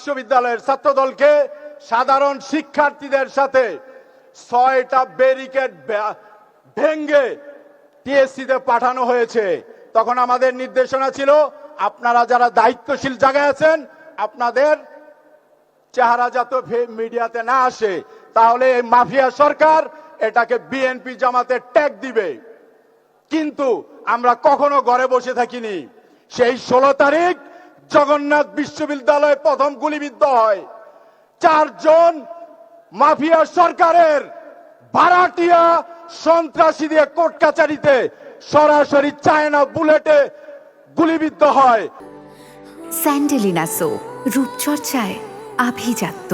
বিশ্ববিদ্যালয়ের ছাত্রদলকে সাধারণ শিক্ষার্থীদের সাথে 6টা ব্যারিকেড ভেঙ্গে টিএসসিতে পাঠানো হয়েছে। তখন আমাদের নির্দেশনা ছিল, আপনারা যারা দায়িত্বশীল জায়গায় আছেন, আপনাদের চেহারা যাতে মিডিয়াতে না আসে, তাহলে এই মাফিয়া সরকার এটাকে বিএনপি জামাতে ট্যাগ দিবে। কিন্তু আমরা কখনো ঘরে বসে থাকিনি। সেই 16 তারিখ জগন্নাথ বিশ্ববিদ্যালয়ে প্রথম গুলিবিদ্ধ হয়। 4 জন মাফিয়া সরকারের ভাড়াটিয়া সন্ত্রাসী দিয়ে কোর্ট কাচারিতে সরাসরি চায়না বুলেটে গুলিবিদ্ধ হয়। স্যান্ডেলিনা সো, রূপচর্চায় আভিজাত্য।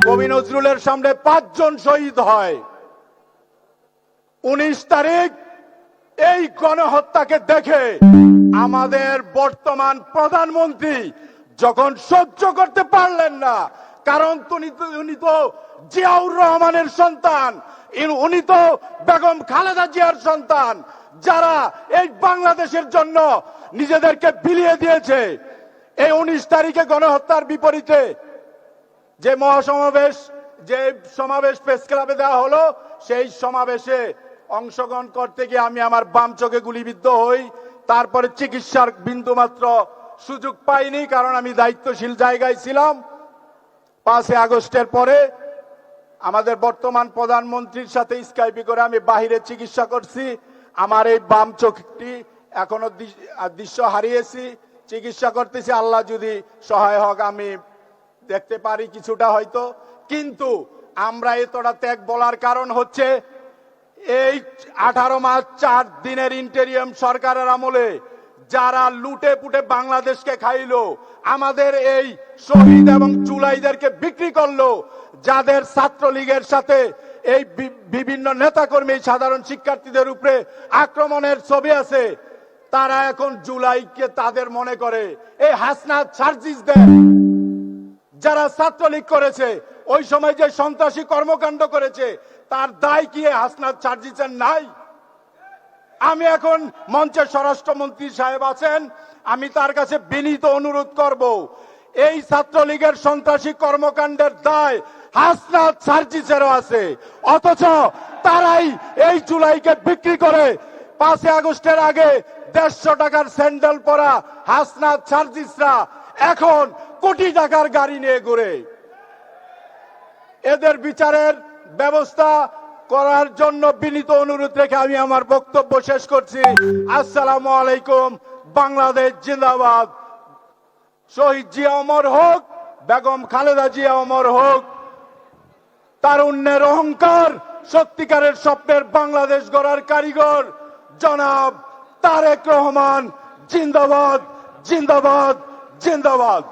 কবি নজরুলের সামনে 5 জন শহীদ হয়। 19 তারিখ এই গণহত্যাকে দেখে আমাদের বর্তমান প্রধানমন্ত্রী যখন সহ্য করতে পারলেন না, কারণ উনি তো জিয়াউর রহমানের সন্তান, উনি তো বেগম খালেদা জিয়ার সন্তান, যারা এই বাংলাদেশের জন্য নিজেদেরকে বিলিয়ে দিয়েছে। এই 19 তারিখে গণহত্যার বিপরীতে যে মহাসমাবেশ, যে সমাবেশ প্রেস ক্লাবে দেওয়া হলো, সেই সমাবেশে অংশগ্রহণ করতে গিয়ে আমি আমার বাম চোখে গুলিবিদ্ধ হই। তারপরে চিকিৎসার বিন্দুমাত্র সুযোগ পাইনি, কারণ আমি দায়িত্বশীল জায়গায় ছিলাম। 5 আগস্টের পরে আমাদের বর্তমান প্রধানমন্ত্রীর সাথে স্কাইপে করে আমি বাহিরে চিকিৎসা করছি। আমার এই বাম চোখটি এখনো দৃশ্য হারিয়েছি, চিকিৎসা করতেছি। আল্লাহ যদি সহায় হোক, আমি দেখতে পারি কিছুটা হয়তো। কিন্তু আমরা এতটা ত্যাগ বলার কারণ হচ্ছে, এই 18 মাস 4 দিনের ইন্টেরিয়াম সরকারের আমলে যারা লুটে পুটে বাংলাদেশকে খাইলো, আমাদের এই শহীদ এবং জুলাইদেরকে বিক্রি করলো, যাদের ছাত্রলীগের সাথে এই বিভিন্ন নেতাকর্মী সাধারণ শিক্ষার্থীদের উপরে আক্রমণের ছবি আছে, তারা এখন জুলাইকে তাদের মনে করে। এই হাসনাত সার্জিসদের, যারা ছাত্রলীগ করেছে, ওই সময় যে সন্ত্রাসী কর্মকাণ্ড করেছে, তার দায় কি হাসনাত সার্জিসের নাই? আমি এখন মঞ্চে স্বরাষ্ট্রমন্ত্রী সাহেব আছেন, আমি তার কাছে বিনীত অনুরোধ করব, এই ছাত্রলীগের সন্ত্রাসী কর্মকাণ্ডের দায় হাসনাত সার্জিসেরও আছে। অথচ তারাই এই জুলাইকে বিক্রি করে 5 আগস্টের আগে 150 টাকার স্যান্ডেল পরা হাসনাত সার্জিসরা এখন কোটি টাকার গাড়ি নিয়ে ঘুরে। এদের বিচারের ব্যবস্থা করার জন্য বিনীত অনুরোধ রেখে আমি আমার বক্তব্য শেষ করছি। আসসালামু আলাইকুম। বাংলাদেশ জিন্দাবাদ। শহীদ জিয়া অমর হোক, বেগম খালেদা জিয়া অমর হোক। তারুণ্যের অহংকার, সত্যিকারের স্বপ্নের বাংলাদেশ গড়ার কারিগর জনাব তারেক রহমান জিন্দাবাদ, জিন্দাবাদ, জিন্দাবাদ।